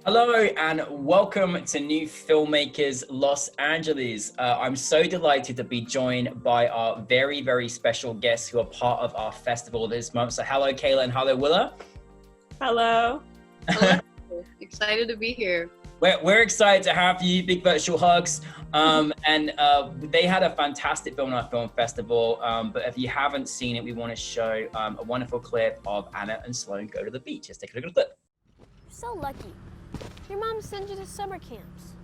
Hello and welcome to New Filmmakers Los Angeles. I'm so delighted to be joined by our very, very special guests who are part of our festival this month. So hello, Kayla, and hello, Willa. Hello. Hello. Excited to be here. We're excited to have you. Big virtual hugs. They had a fantastic film on our film festival. But if you haven't seen it, we want to show a wonderful clip of Anna and Sloane Go to the Beach. Let's take a look at the clip. You're so lucky. Your mom sends you to summer camps.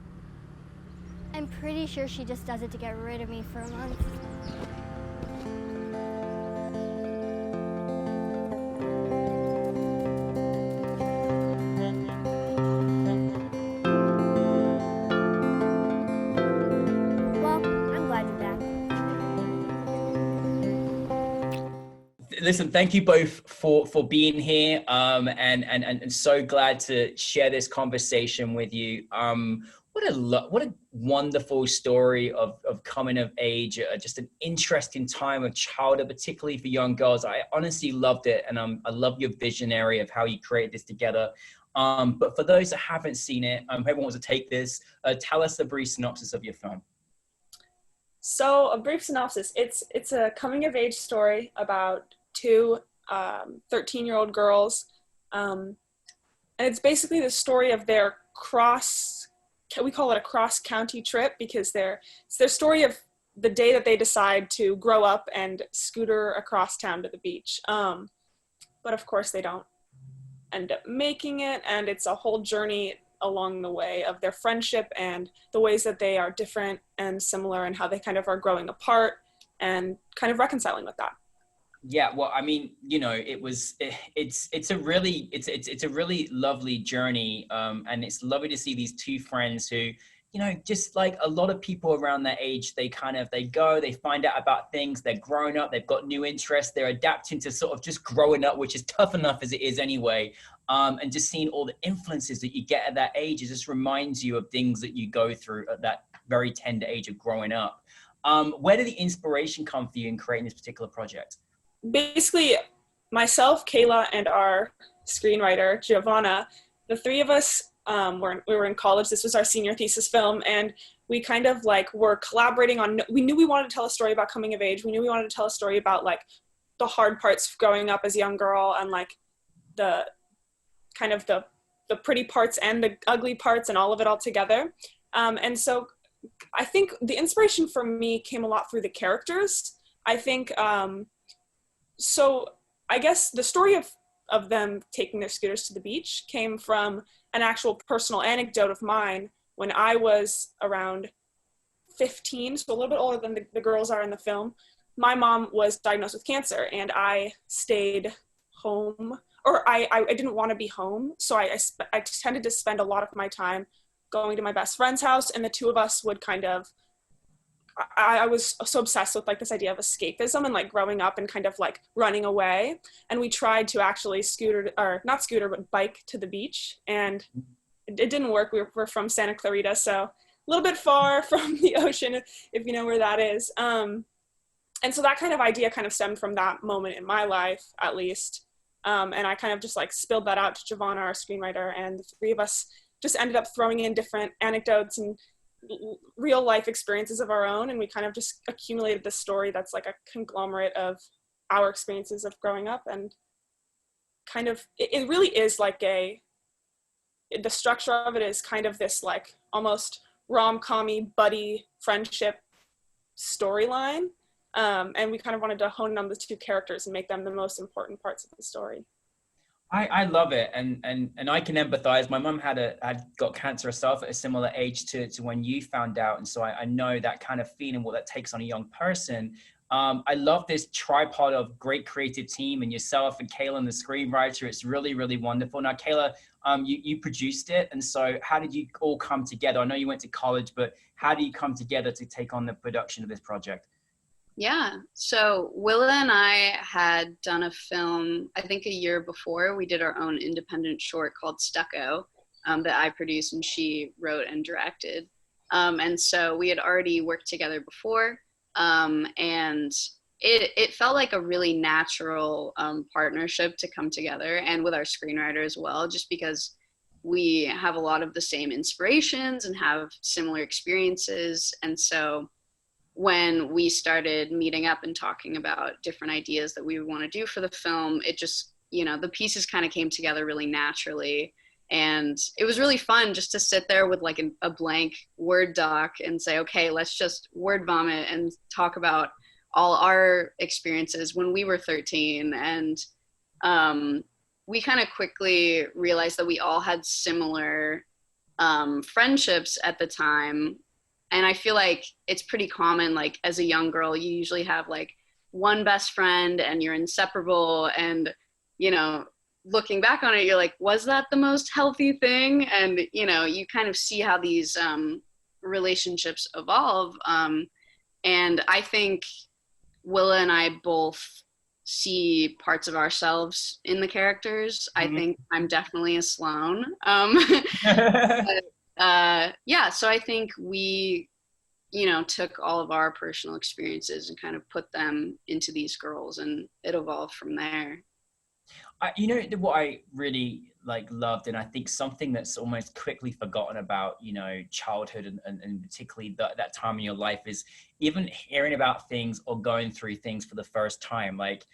I'm pretty sure she just does it to get rid of me for a month. Well, I'm glad you're back. Listen, thank you both for being here, and so glad to share this conversation with you. What a wonderful story of coming of age, just an interesting time of childhood, particularly for young girls. I honestly loved it, and I love your visionary of how you created this together. But for those that haven't seen it, whoever wants to take this, tell us the brief synopsis of your film. So a brief synopsis, it's a coming of age story about two 13-year-old girls. And it's basically the story of their we call it a cross-county trip, because it's their story of the day that they decide to grow up and scooter across town to the beach. But of course they don't end up making it, and it's a whole journey along the way of their friendship and the ways that they are different and similar, and how they kind of are growing apart and kind of reconciling with that. Yeah, well, I mean, you know, it's a really lovely journey, and it's lovely to see these two friends who, you know, just like a lot of people around their age, they find out about things, they're growing up, they've got new interests, they're adapting to sort of just growing up, which is tough enough as it is anyway. And just seeing all the influences that you get at that age, it just reminds you of things that you go through at that very tender age of growing up. Where did the inspiration come for you in creating this particular project? Basically, myself, Kayla, and our screenwriter, Giovanna, the three of us, we were in college. This was our senior thesis film, and we kind of like were collaborating on, we knew we wanted to tell a story about coming of age. We knew we wanted to tell a story about like the hard parts of growing up as a young girl, and like the kind of the pretty parts and the ugly parts and all of it all together. And so I think the inspiration for me came a lot through the characters. I think, so I guess the story of them taking their scooters to the beach came from an actual personal anecdote of mine when I was around 15, so a little bit older than the girls are in the film. My mom was diagnosed with cancer, and I stayed home, or I didn't want to be home, so I tended to spend a lot of my time going to my best friend's house, and the two of us would kind of, I was so obsessed with like this idea of escapism and like growing up and kind of like running away. And we tried to actually bike to the beach, and it didn't work. We're from Santa Clarita, so a little bit far from the ocean, if you know where that is. And so that kind of idea kind of stemmed from that moment in my life, at least. And I kind of just like spilled that out to Giovanna, our screenwriter, and the three of us just ended up throwing in different anecdotes and real life experiences of our own, and we kind of just accumulated this story that's like a conglomerate of our experiences of growing up. And kind of it really is like the structure of it is kind of this like almost rom-com-y buddy friendship storyline, and we kind of wanted to hone in on the two characters and make them the most important parts of the story. I love it, and I can empathize. My mum had got cancer herself at a similar age to when you found out, and so I know that kind of feeling, what that takes on a young person. I love this tripod of great creative team, and yourself and Kayla, and the screenwriter. It's really, really wonderful. Now, Kayla, you produced it, and so how did you all come together? I know you went to college, but how do you come together to take on the production of this project? Yeah, so Willa and I had done a film, I think a year before. We did our own independent short called Stucco that I produced and she wrote and directed. And so we had already worked together before, and it felt like a really natural partnership to come together, and with our screenwriter as well, just because we have a lot of the same inspirations and have similar experiences. And so when we started meeting up and talking about different ideas that we would want to do for the film, it just, you know, the pieces kind of came together really naturally. And it was really fun just to sit there with like a blank Word doc and say, okay, let's just word vomit and talk about all our experiences when we were 13. And we kind of quickly realized that we all had similar friendships at the time. And I feel like it's pretty common, like as a young girl, you usually have like one best friend and you're inseparable. And, you know, looking back on it, you're like, was that the most healthy thing? And, you know, you kind of see how these relationships evolve. And I think Willa and I both see parts of ourselves in the characters. I think I'm definitely a Sloane. Yeah, so I think we, you know, took all of our personal experiences and kind of put them into these girls, and it evolved from there. You know what I really like loved, and I think something that's almost quickly forgotten about, you know, childhood and particularly that time in your life, is even hearing about things or going through things for the first time. Like,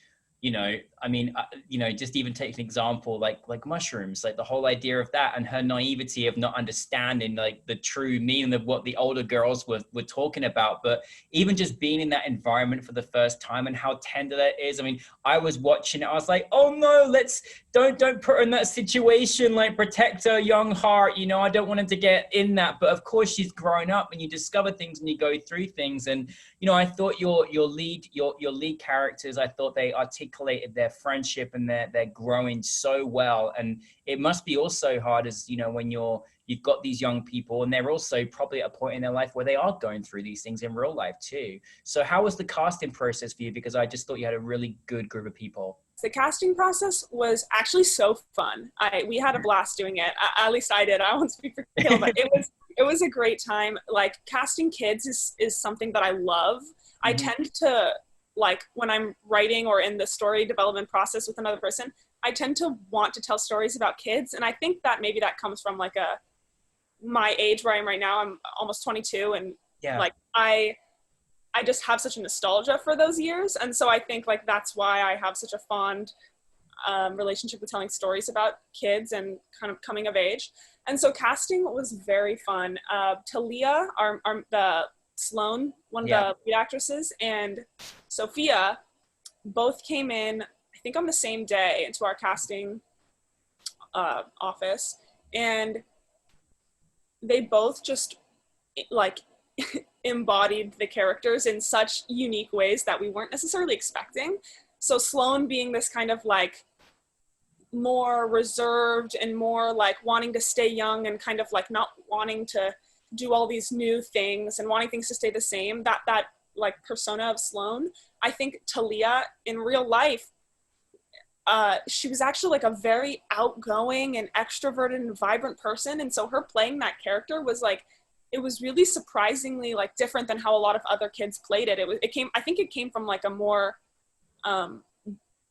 you know, I mean, you know, just even take an example like mushrooms, like the whole idea of that and her naivety of not understanding like the true meaning of what the older girls were talking about. But even just being in that environment for the first time and how tender that is. I mean, I was watching it, I was like, oh no, don't put her in that situation, like protect her young heart. You know, I don't want her to get in that. But of course she's grown up and you discover things and you go through things. And, you know, I thought your lead characters, I thought they articulated their friendship and they're growing so well. And it must be also hard, as you know, when you've got these young people and they're also probably at a point in their life where they are going through these things in real life too. So how was the casting process for you? Because I just thought you had a really good group of people. The casting process was actually so fun. We had a blast doing it. At least I did. I won't speak for Kayla, but it was a great time. Like, casting kids is something that I love. I tend to, like, when I'm writing or in the story development process with another person, I tend to want to tell stories about kids. And I think that maybe that comes from like my age where I am right now. I'm almost 22, and like I just have such a nostalgia for those years. And so I think like that's why I have such a fond relationship with telling stories about kids and kind of coming of age. And so casting was very fun. Talia, the Sloane, one of the lead actresses, and Sophia both came in, I think on the same day, into our casting office. And they both just like embodied the characters in such unique ways that we weren't necessarily expecting. So Sloane being this kind of like more reserved and more like wanting to stay young and kind of like not wanting to do all these new things and wanting things to stay the same, that like persona of Sloane. I think Talia in real life, she was actually like a very outgoing and extroverted and vibrant person. And so her playing that character was like, it was really surprisingly like different than how a lot of other kids played it. I think it came from like a more,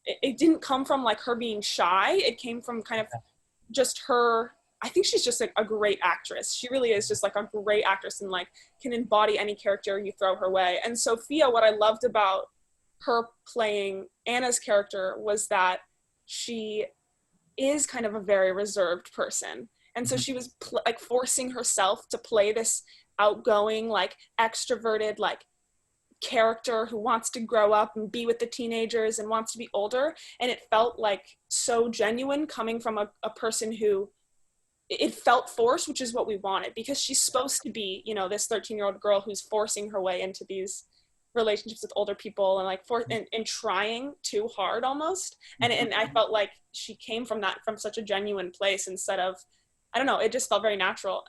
it didn't come from like her being shy. It came from kind of just her, I think she's just like a great actress. She really is just like a great actress and like can embody any character you throw her way. And Sophia, what I loved about her playing Anna's character was that she is kind of a very reserved person. And so she was like forcing herself to play this outgoing, like extroverted, like character who wants to grow up and be with the teenagers and wants to be older. And it felt like so genuine coming from a person who, it felt forced, which is what we wanted, because she's supposed to be, you know, this 13-year-old girl who's forcing her way into these relationships with older people and like and trying too hard almost. And I felt like she came from such a genuine place instead of, I don't know, it just felt very natural.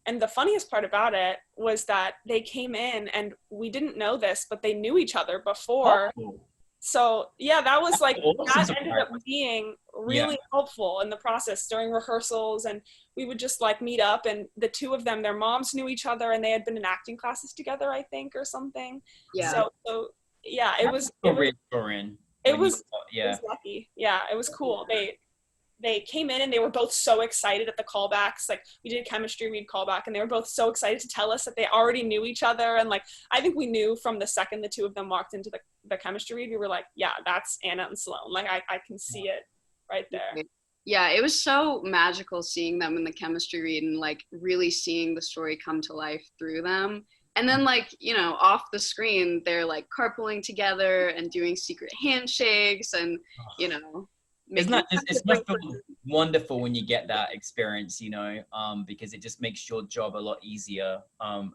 And the funniest part about it was that they came in and we didn't know this, but they knew each other before. Oh. So yeah, that was like, that ended up being really helpful in the process during rehearsals. And we would just like meet up, and the two of them, their moms knew each other and they had been in acting classes together, I think, or something. Yeah. So yeah, it was lucky. Yeah, it was cool. they came in and they were both so excited at the callbacks. Like, we did a chemistry read callback and they were both so excited to tell us that they already knew each other. And like, I think we knew from the second the two of them walked into the chemistry read, we were like, yeah, that's Anna and Sloane. Like, I can see it right there. Yeah, it was so magical seeing them in the chemistry read and like really seeing the story come to life through them. And then like, you know, off the screen, they're like carpooling together and doing secret handshakes and, you know. Isn't that just, it's must feel wonderful when you get that experience, you know, because it just makes your job a lot easier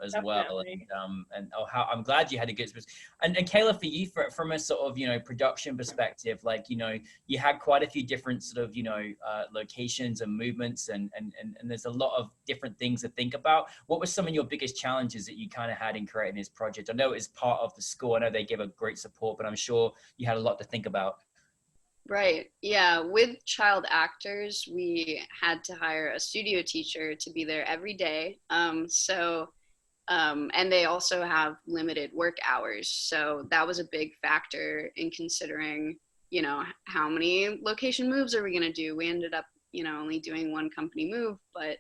as well. And how I'm glad you had a good experience. And Kayla, for you, from a sort of, you know, production perspective, like, you know, you had quite a few different sort of, you know, locations and movements and there's a lot of different things to think about. What were some of your biggest challenges that you kind of had in creating this project? I know it's part of the school. I know they give a great support, but I'm sure you had a lot to think about. Right. Yeah. With child actors, we had to hire a studio teacher to be there every day. And they also have limited work hours. So that was a big factor in considering, you know, how many location moves are we going to do? We ended up, you know, only doing one company move, but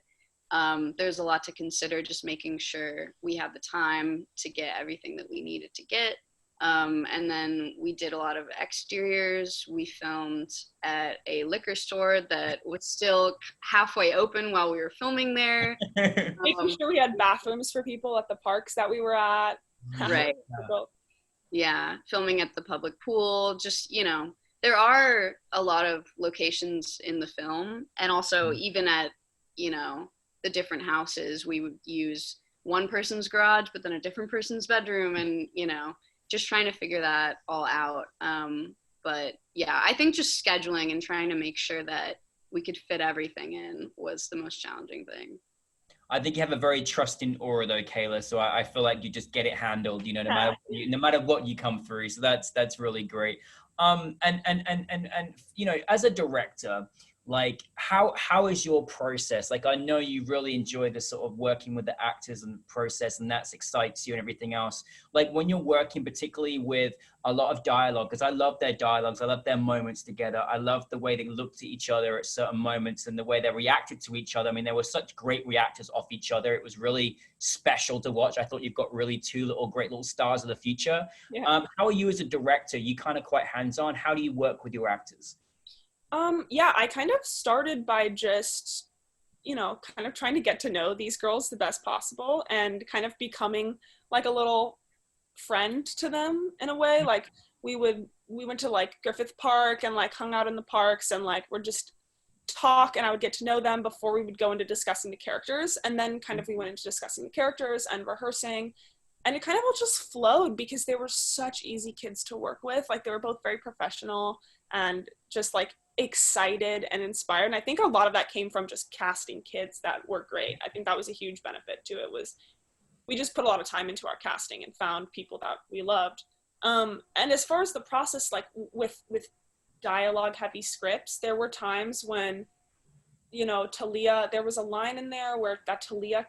there's a lot to consider, just making sure we had the time to get everything that we needed to get. And then we did a lot of exteriors. We filmed at a liquor store that was still halfway open while we were filming there. Making sure we had bathrooms for people at the parks that we were at. Right. Yeah, filming at the public pool. Just, you know, there are a lot of locations in the film. And also even at, you know, the different houses, we would use one person's garage, but then a different person's bedroom and, you know, just trying to figure that all out. But yeah, I think just scheduling and trying to make sure that we could fit everything in was the most challenging thing. I think you have a very trusting aura though, Kayla. So I feel like you just get it handled, you know, no matter what you come through. So that's really great. And you know, as a director, like how is your process? Like, I know you really enjoy the sort of working with the actors and process, and that excites you and everything else. Like when you're working particularly with a lot of dialogue, because I love their dialogues, I love their moments together. I love the way they looked at each other at certain moments and the way they reacted to each other. I mean, there were such great reactors off each other. It was really special to watch. I thought you've got really two great little stars of the future. Yeah. How are you as a director? You kind of quite hands-on. How do you work with your actors? Yeah, I kind of started by just, you know, kind of trying to get to know these girls the best possible and kind of becoming like a little friend to them in a way. Like we went to like Griffith Park and like hung out in the parks and like we're just talk, and I would get to know them before we would go into discussing the characters. And then kind of we went into discussing the characters and rehearsing, and it kind of all just flowed because they were such easy kids to work with. Like they were both very professional and just like excited and inspired. And I think a lot of that came from just casting kids that were great. I think that was a huge benefit to it. Was we just put a lot of time into our casting and found people that we loved. And as far as the process, like with dialogue heavy scripts, there were times when, you know, Talia, there was a line in there where that Talia,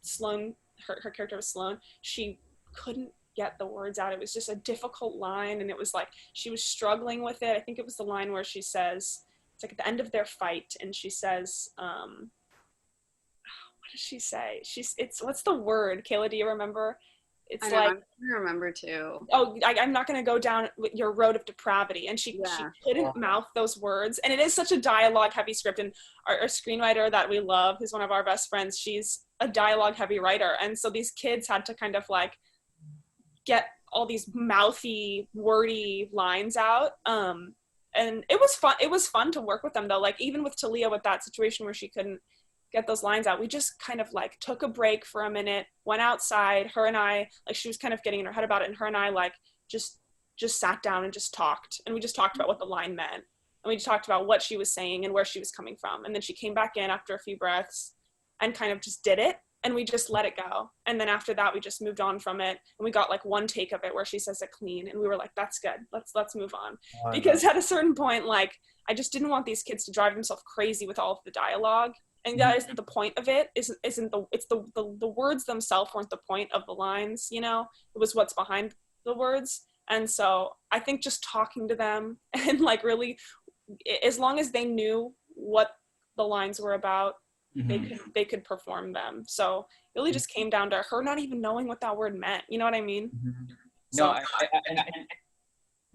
Sloane, her character was Sloane, she couldn't get the words out. It was just a difficult line, and it was like she was struggling with it. I think it was the line where she says, it's like at the end of their fight, and she says, what does she say? It's what's the word, Kayla, do you remember? It's like, I'm trying to remember too. Oh, I'm not going to go down your road of depravity. And she couldn't mouth those words. And it is such a dialogue heavy script. And our screenwriter that we love, who's one of our best friends, she's a dialogue heavy writer. And so these kids had to kind of like get all these mouthy, wordy lines out. And it was fun. It was fun to work with them though. Like even with Talia, with that situation where she couldn't get those lines out, we just kind of like took a break for a minute, went outside, her and I, like she was kind of getting in her head about it, and her and I like just sat down and just talked, and we just talked about what the line meant, and we just talked about what she was saying and where she was coming from. And then she came back in after a few breaths and kind of just did it, and we just let it go. And then after that we just moved on from it, and we got like one take of it where she says it clean, and we were like, that's good, let's move on. Because at a certain point, like I just didn't want these kids to drive themselves crazy with all of the dialogue. And that isn't the point of it. It's the words themselves weren't the point of the lines, you know? It was what's behind the words. And so I think just talking to them and like really as long as they knew what the lines were about, Mm-hmm. they could perform them. So it really just came down to her not even knowing what that word meant. You know what I mean? Mm-hmm. No, So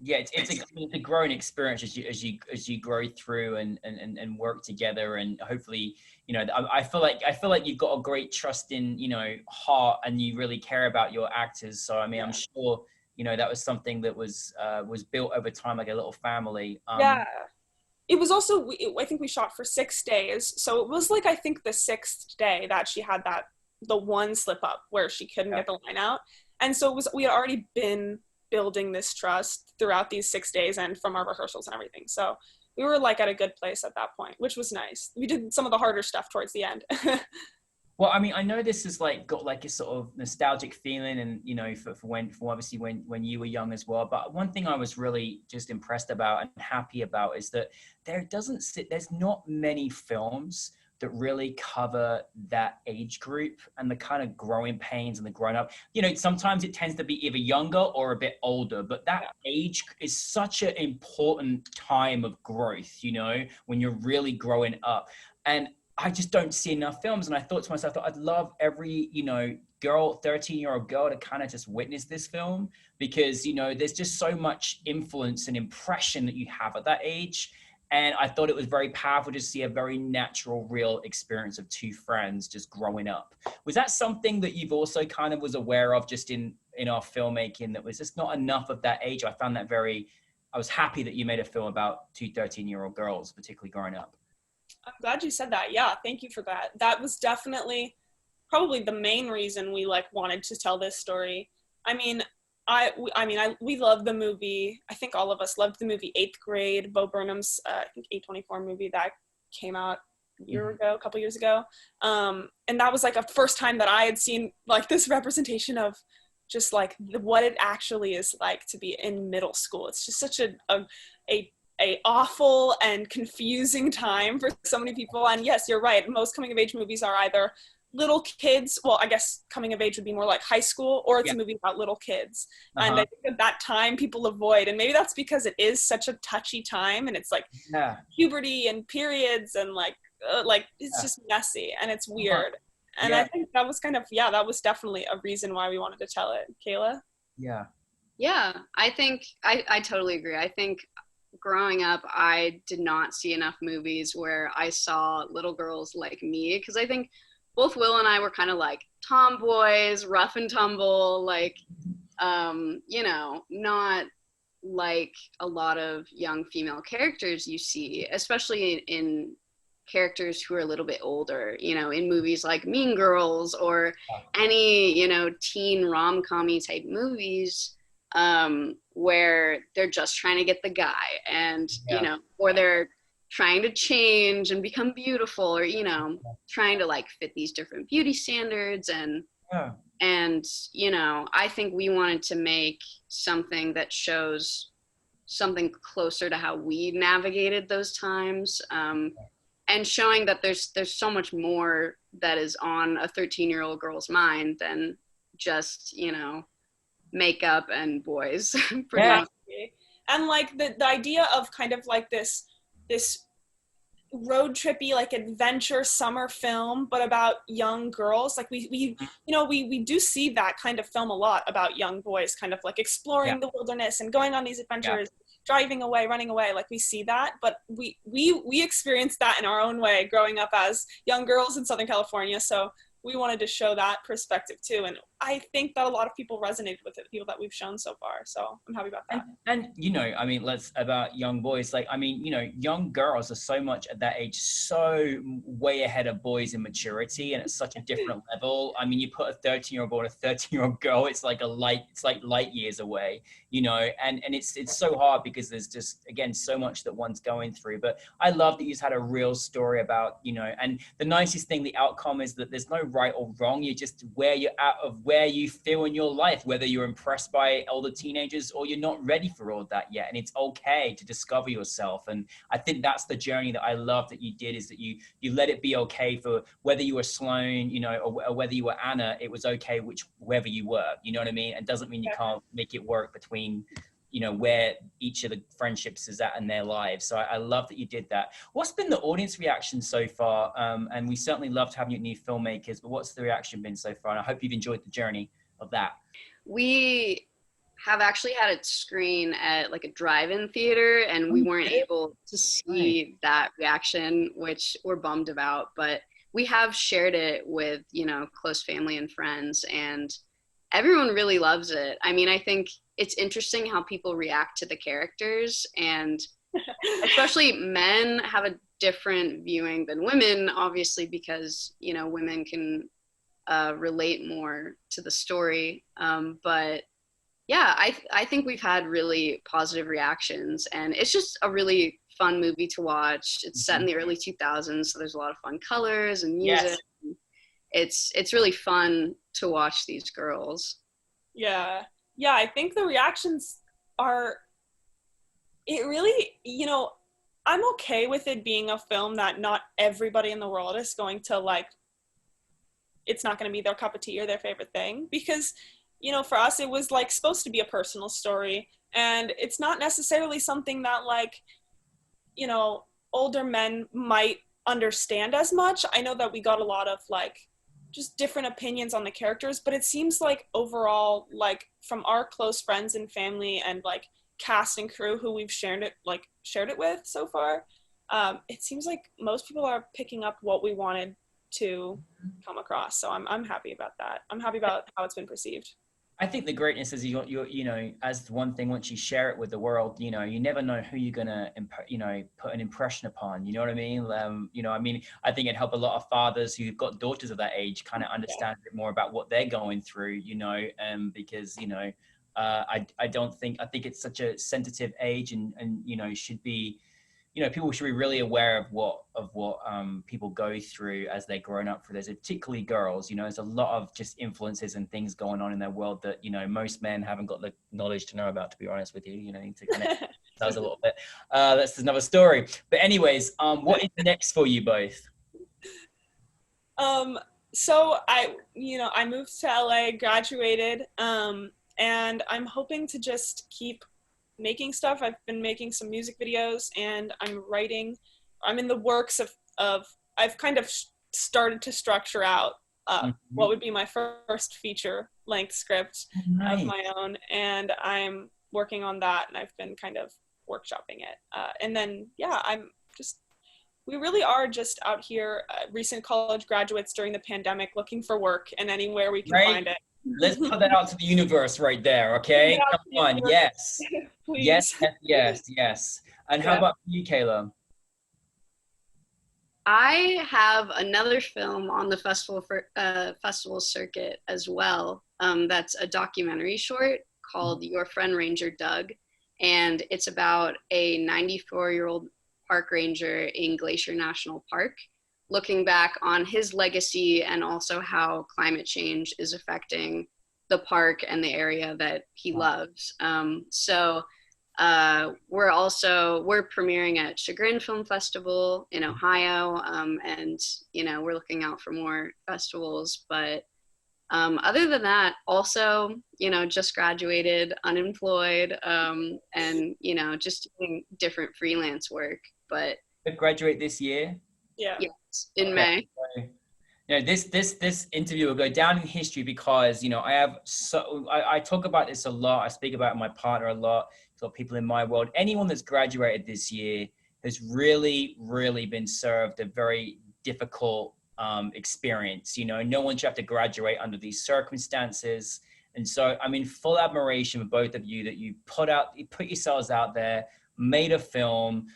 yeah, it's a growing experience as you grow through and work together, and hopefully, you know, I feel like you've got a great trust in, you know, heart, and you really care about your actors. So I mean, I'm sure, you know, that was something that was built over time, like a little family. yeah. It was also, I think we shot for 6 days. So it was like, I think the 6th day that she had the one slip up where she couldn't get the line out. And so we had already been building this trust throughout these 6 days and from our rehearsals and everything. So we were like at a good place at that point, which was nice. We did some of the harder stuff towards the end. Well, I mean, I know this has like got like a sort of nostalgic feeling, and you know, for obviously when you were young as well. But one thing I was really just impressed about and happy about is that there's not many films that really cover that age group and the kind of growing pains and the grown up. You know, sometimes it tends to be either younger or a bit older, but that age is such an important time of growth, you know, when you're really growing up. And I just don't see enough films. And I thought to myself, I'd love every, you know, 13-year-old girl to kind of just witness this film, because, you know, there's just so much influence and impression that you have at that age. And I thought it was very powerful to see a very natural, real experience of two friends just growing up. Was that something that you've also kind of was aware of just in our filmmaking, that was just not enough of that age? I found that I was happy that you made a film about two 13-year-old girls, particularly growing up. I'm glad you said that. Yeah, thank you for that. That was definitely probably the main reason we like wanted to tell this story. I mean, we love the movie. I think all of us loved the movie 8th Grade, Bo Burnham's I think A24 movie that came out a couple years ago. And that was like a first time that I had seen like this representation of just like what it actually is like to be in middle school. It's just such a awful and confusing time for so many people. And yes, you're right. Most coming of age movies are either little kids. Well, I guess coming of age would be more like high school, or it's a movie about little kids. And I think that time people avoid, and maybe that's because it is such a touchy time, and it's like puberty and periods and like it's just messy and it's weird. And I think that was that was definitely a reason why we wanted to tell it. Kayla? Yeah, I think I totally agree. I think growing up, I did not see enough movies where I saw little girls like me, because I think both Will and I were kind of like tomboys, rough and tumble, like, you know, not like a lot of young female characters you see, especially in characters who are a little bit older, you know, in movies like Mean Girls or any, you know, teen rom-com-y type movies, where they're just trying to get the guy, and you know, or they're trying to change and become beautiful, or you know, trying to like fit these different beauty standards, and you know, I think we wanted to make something that shows something closer to how we navigated those times, and showing that there's so much more that is on a 13-year-old girl's mind than just, you know, makeup and boys. Pretty much. And like the idea of kind of like this road trippy like adventure summer film, but about young girls. Like we you know, we do see that kind of film a lot about young boys kind of like exploring the wilderness and going on these adventures, driving away, running away. Like we see that, but we experienced that in our own way growing up as young girls in Southern California. So we wanted to show that perspective too. And I think that a lot of people resonated with it, people that we've shown so far. So I'm happy about that. And you know, I mean, about young boys, like, I mean, you know, young girls are so much at that age, so way ahead of boys in maturity, and it's such a different level. I mean, you put a 13-year-old boy and a 13-year-old girl, it's like light years away, you know, and it's so hard because there's just, again, so much that one's going through. But I love that you've had a real story about, you know, and the nicest thing, the outcome is that there's no right or wrong. You're just where you're at, of where you feel in your life, whether you're impressed by older teenagers or you're not ready for all that yet. And it's okay to discover yourself. And I think that's the journey that I love that you did, is that you let it be okay for whether you were Sloane, you know, or whether you were Anna. It was okay whoever you were, you know what I mean? It doesn't mean you can't make it work between you know, where each of the friendships is at in their lives. So I love that you did that. What's been the audience reaction so far? And we certainly loved having you at New Filmmakers, but what's the reaction been so far? And I hope you've enjoyed the journey of that. We have actually had it screen at like a drive-in theater, and we weren't able to see that reaction, which we're bummed about, but we have shared it with, you know, close family and friends, and everyone really loves it. I mean, I think it's interesting how people react to the characters, and especially men have a different viewing than women, obviously, because, you know, women can relate more to the story. But yeah, I think we've had really positive reactions, and it's just a really fun movie to watch. It's set in the early 2000s, so there's a lot of fun colors and music. Yes. It's really fun to watch these girls. Yeah, I think the reactions are, it really, you know, I'm okay with it being a film that not everybody in the world is going to like. It's not going to be their cup of tea or their favorite thing, because, you know, for us, it was like supposed to be a personal story, and it's not necessarily something that, like, you know, older men might understand as much. I know that we got a lot of like just different opinions on the characters, but it seems like overall, like from our close friends and family and like cast and crew who we've shared it with so far, it seems like most people are picking up what we wanted to come across. So I'm happy about that. I'm happy about how it's been perceived. I think the greatness is you know, as one thing, once you share it with the world, you know, you never know who you're gonna, you know, put an impression upon. You know what I mean? You know, I mean, I think it helped a lot of fathers who've got daughters of that age kind of understand a bit more about what they're going through. You know, because you know, I think it's such a sensitive age, and you know, should be. You know, people should be really aware of what people go through as they're growing up. For there's particularly girls, you know, there's a lot of just influences and things going on in their world that, you know, most men haven't got the knowledge to know about, to be honest with you. You know, you need to kind of that was a little bit. That's another story. But anyways, what is next for you both? So I moved to LA, graduated, and I'm hoping to just keep making stuff. I've been making some music videos, and I'm writing. I'm in the works of I've kind of started to structure out what would be my first feature length script of my own, and I'm working on that, and I've been kind of workshopping it. And then, yeah, we really are just out here, recent college graduates during the pandemic, looking for work, and anywhere we can find it. Let's put that out to the universe right there, okay? Come on, yes. Yes. And how about you, Kayla? I have another film on the festival circuit as well. That's a documentary short called Your Friend Ranger Doug, and it's about a 94-year-old park ranger in Glacier National Park, looking back on his legacy and also how climate change is affecting the park and the area that he loves. So we're premiering at Chagrin Film Festival in Ohio, and you know, we're looking out for more festivals. But other than that, also, you know, just graduated, unemployed, and you know, just doing different freelance work. But graduate this year? Yeah. Yes, in May. You know, this interview will go down in history because, you know, I talk about this a lot. I speak about my partner a lot. So people in my world, anyone that's graduated this year has really, really been served a very difficult experience. You know, no one should have to graduate under these circumstances. And so I'm in full admiration for both of you that you put yourselves out there, made a film,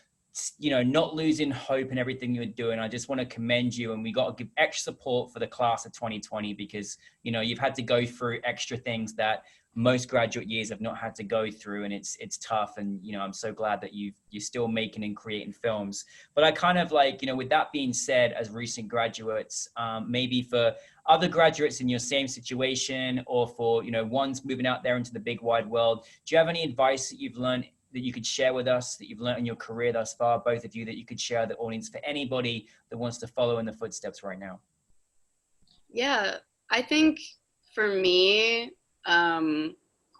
you know, not losing hope in everything you're doing. I just want to commend you, and we got to give extra support for the class of 2020 because, you know, you've had to go through extra things that most graduate years have not had to go through, and it's tough. And, you know, I'm so glad that you're still making and creating films. But I kind of like, you know, with that being said, as recent graduates, maybe for other graduates in your same situation, or for, you know, ones moving out there into the big wide world, do you have any advice that you've learned that you could share with us, that you've learned in your career thus far, both of you, that you could share with the audience for anybody that wants to follow in the footsteps right now? Yeah, I think for me,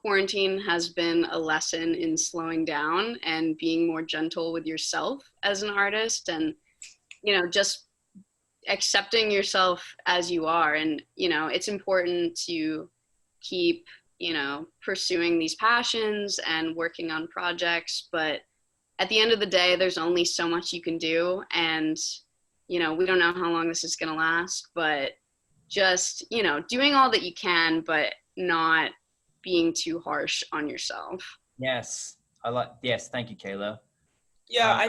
quarantine has been a lesson in slowing down and being more gentle with yourself as an artist, and, you know, just accepting yourself as you are. And, you know, it's important to keep, you know, pursuing these passions and working on projects, but at the end of the day, there's only so much you can do. And, you know, we don't know how long this is going to last, but just, you know, doing all that you can, but not being too harsh on yourself. Yes. Thank you, Kayla. Yeah,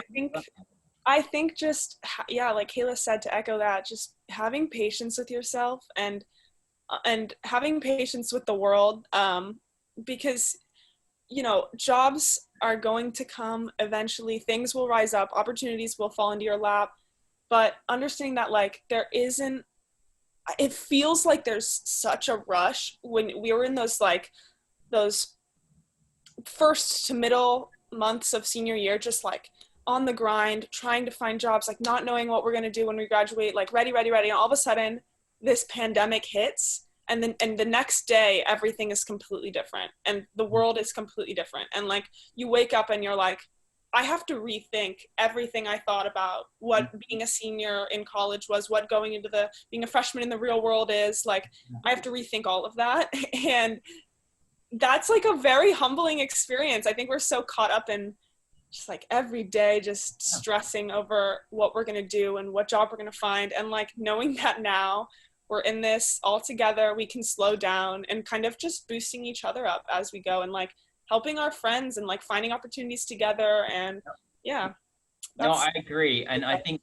I think just, yeah, like Kayla said, to echo that, just having patience with yourself and having patience with the world, because, you know, jobs are going to come eventually, things will rise up, opportunities will fall into your lap, but understanding that, like, it feels like there's such a rush when we were in those first to middle months of senior year, just like on the grind, trying to find jobs, like not knowing what we're going to do when we graduate, like ready. And all of a sudden this pandemic hits, and the next day everything is completely different and the world is completely different. And like you wake up and you're like, I have to rethink everything I thought about what being a senior in college was, what going into being a freshman in the real world is. Like, I have to rethink all of that. And that's like a very humbling experience. I think we're so caught up in just like every day, just stressing over what we're going to do and what job we're going to find. And like knowing that now we're in this all together, we can slow down and kind of just boosting each other up as we go, and like helping our friends and like finding opportunities together. And yeah. No, I agree. And I think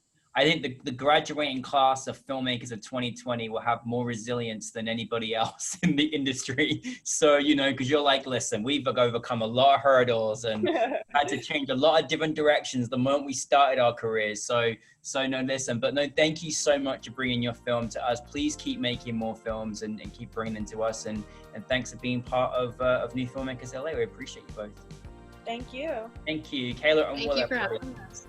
the graduating class of filmmakers of 2020 will have more resilience than anybody else in the industry. So, you know, because you're like, listen, we've overcome a lot of hurdles and had to change a lot of different directions the moment we started our careers. So no, listen, but no, thank you so much for bringing your film to us. Please keep making more films and keep bringing them to us. And thanks for being part of New Filmmakers LA. We appreciate you both. Thank you. Thank you, Kayla and Willa. Thank you for having us.